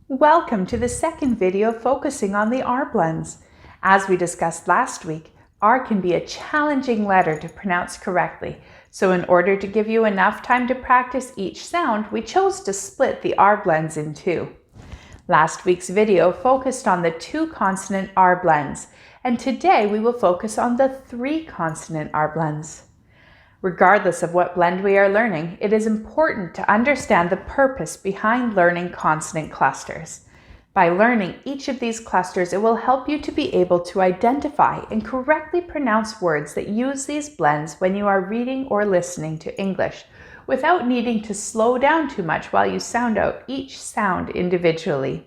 Welcome to the second video focusing on the R blends. As we discussed last week, R can be a challenging letter to pronounce correctly, so in order to give you enough time to practice each sound, we chose to split the R blends in two. Last week's video focused on the 2 consonant R blends, and today we will focus on the 3 consonant R blends. Regardless of what blend we are learning, it is important to understand the purpose behind learning consonant clusters. By learning each of these clusters, it will help you to be able to identify and correctly pronounce words that use these blends when you are reading or listening to English, without needing to slow down too much while you sound out each sound individually.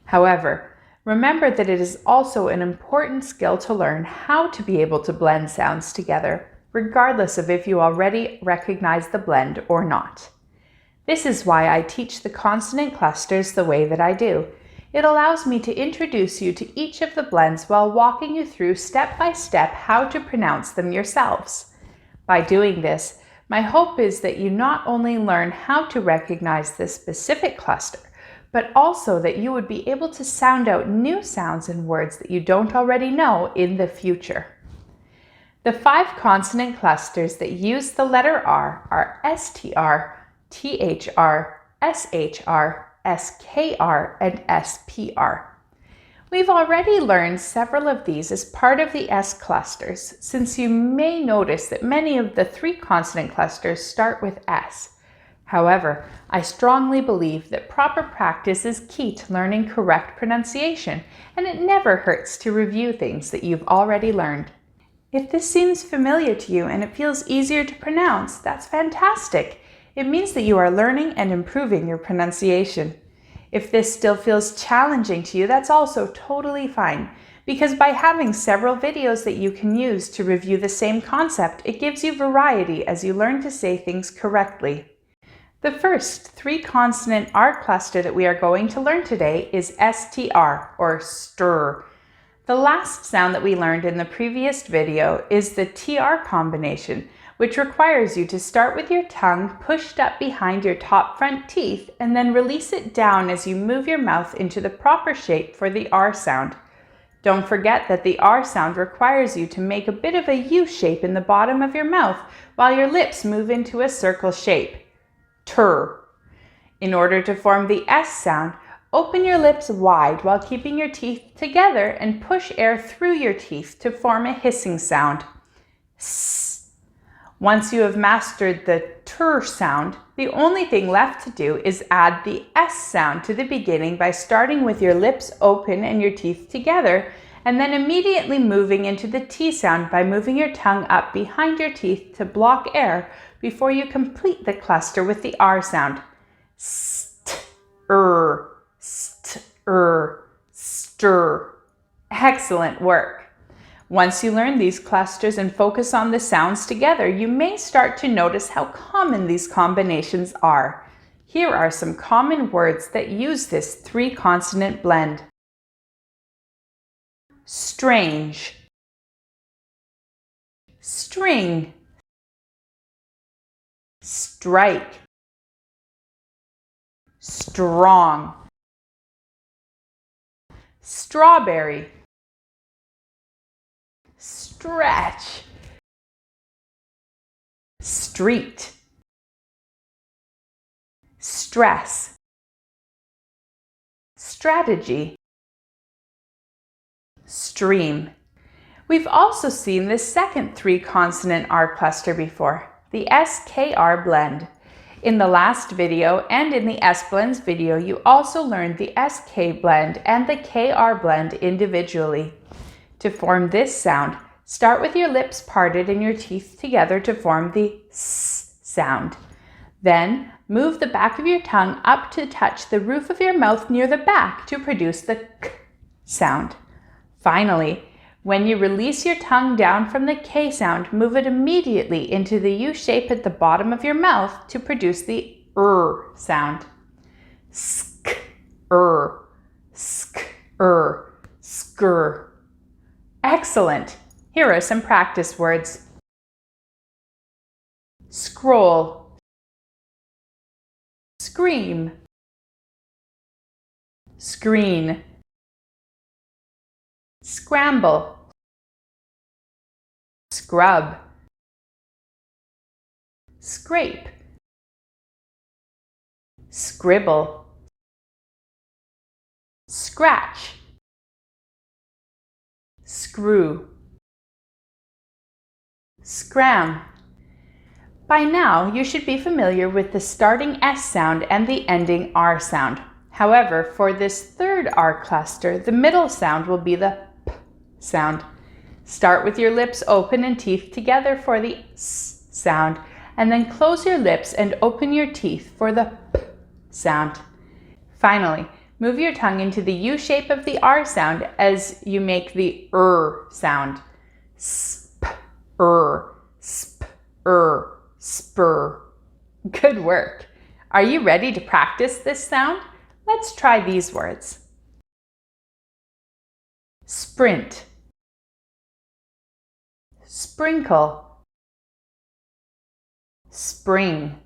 However, remember that it is also an important skill to learn how to be able to blend sounds together, regardless of if you already recognize the blend or not. This is why I teach the consonant clusters the way that I do. It allows me to introduce you to each of the blends while walking you through step by step how to pronounce them yourselves. By doing this, my hope is that you not only learn how to recognize this specific cluster, but also that you would be able to sound out new sounds and words that you don't already know in the future. The 5 consonant clusters that use the letter R are STR, THR, SHR, SKR, and SPR. We've already learned several of these as part of the S clusters, since you may notice that many of the 3 consonant clusters start with S. However, I strongly believe that proper practice is key to learning correct pronunciation, and it never hurts to review things that you've already learned. If this seems familiar to you and it feels easier to pronounce, that's fantastic. It means that you are learning and improving your pronunciation. If this still feels challenging to you, that's also totally fine, because by having several videos that you can use to review the same concept, it gives you variety as you learn to say things correctly. The first 3 consonant R cluster that we are going to learn today is STR, or stir. The last sound that we learned in the previous video is the TR combination, which requires you to start with your tongue pushed up behind your top front teeth and then release it down as you move your mouth into the proper shape for the R sound. Don't forget that the R sound requires you to make a bit of a U shape in the bottom of your mouth while your lips move into a circle shape. Tur. In order to form the S sound, open your lips wide while keeping your teeth together and push air through your teeth to form a hissing sound. S. Once you have mastered the tur sound, the only thing left to do is add the S sound to the beginning by starting with your lips open and your teeth together, and then immediately moving into the T sound by moving your tongue up behind your teeth to block air before you complete the cluster with the R sound. St, stir. Excellent work. Once you learn these clusters and focus on the sounds together, you may start to notice how common these combinations are. Here are some common words that use this 3 consonant blend. Strange, string, strike, strong, strawberry, stretch, street, stress, strategy, stream. We've also seen the second 3 consonant R cluster before, the SKR blend. In the last video and in the S blends video, you also learned the SK blend and the KR blend individually. To form this sound, start with your lips parted and your teeth together to form the S sound. Then, move the back of your tongue up to touch the roof of your mouth near the back to produce the K sound. Finally, when you release your tongue down from the K sound, move it immediately into the U shape at the bottom of your mouth to produce the sound. Sk, skr. Excellent! Here are some practice words. Scroll, scream, screen, scramble, scrub, scrape, scribble, scratch, screw, scram. By now, you should be familiar with the starting S sound and the ending R sound. However, for this third R cluster, the middle sound will be the P sound. Start with your lips open and teeth together for the S sound, and then close your lips and open your teeth for the P sound. Finally, move your tongue into the U shape of the R sound as you make the sound. Sp, sp, spur. Good work. Are you ready to practice this sound? Let's try these words. Sprint, sprinkle, spring,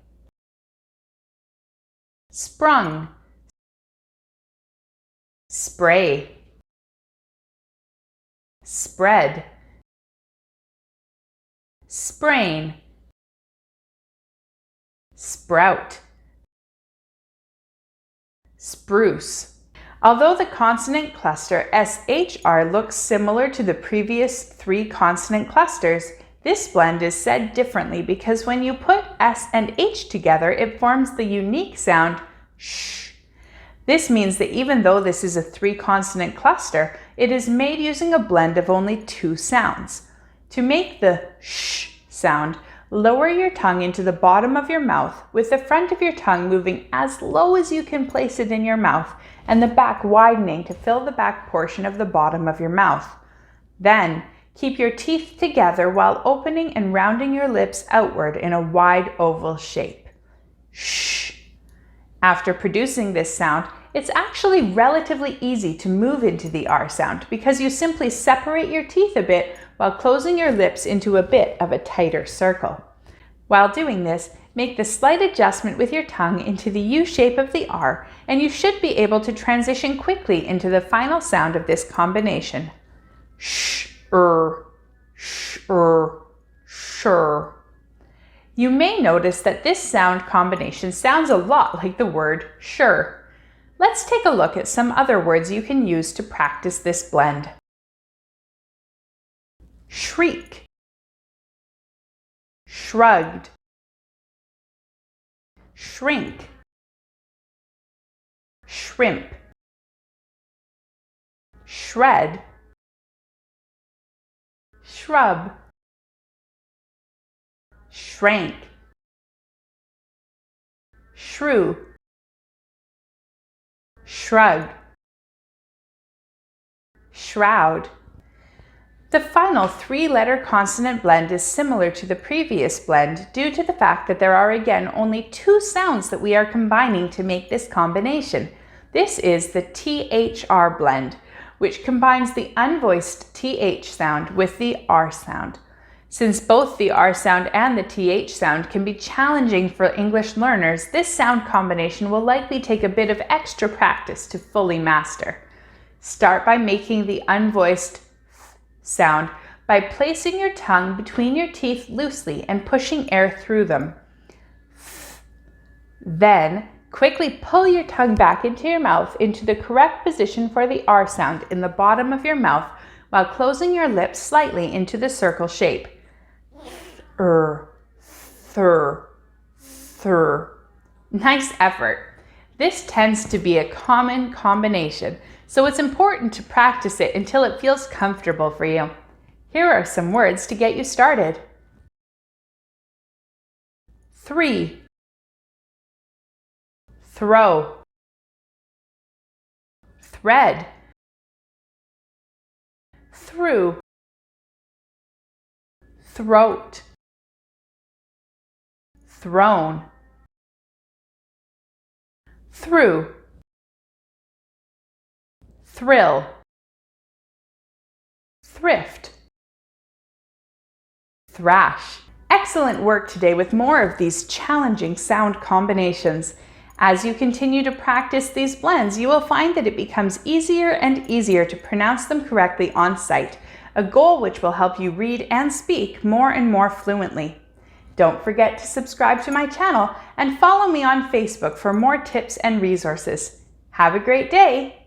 sprung, spray, spread, sprain, sprout, spruce. Although the consonant cluster SHR looks similar to the previous 3 consonant clusters, this blend is said differently because when you put S and H together, it forms the unique sound sh. This means that even though this is a 3 consonant cluster, it is made using a blend of only 2 sounds. To make the sh sound, lower your tongue into the bottom of your mouth with the front of your tongue moving as low as you can place it in your mouth and the back widening to fill the back portion of the bottom of your mouth. Then, keep your teeth together while opening and rounding your lips outward in a wide oval shape. Shh. After producing this sound, it's actually relatively easy to move into the R sound because you simply separate your teeth a bit while closing your lips into a bit of a tighter circle. While doing this, make the slight adjustment with your tongue into the U shape of the R, and you should be able to transition quickly into the final sound of this combination. Sh-er, sh-er, sure. You may notice that this sound combination sounds a lot like the word sure. Let's take a look at some other words you can use to practice this blend. Shriek, shrugged, shrink, shrimp, shred, shrub, shrank, shrew, shrug, shroud. The final 3-letter consonant blend is similar to the previous blend due to the fact that there are again only 2 sounds that we are combining to make this combination. This is the THR blend, which combines the unvoiced TH sound with the R sound. Since both the R sound and the TH sound can be challenging for English learners, this sound combination will likely take a bit of extra practice to fully master. Start by making the unvoiced sound by placing your tongue between your teeth loosely and pushing air through them. Then, quickly pull your tongue back into your mouth into the correct position for the R sound in the bottom of your mouth while closing your lips slightly into the circle shape. Thur. Nice effort. This tends to be a common combination, so it's important to practice it until it feels comfortable for you. Here are some words to get you started. 3. Throw, thread, through, throat, thrown, through, thrill, thrift, thrash. Excellent work today with more of these challenging sound combinations. As you continue to practice these blends, you will find that it becomes easier and easier to pronounce them correctly on sight, a goal which will help you read and speak more and more fluently. Don't forget to subscribe to my channel and follow me on Facebook for more tips and resources. Have a great day!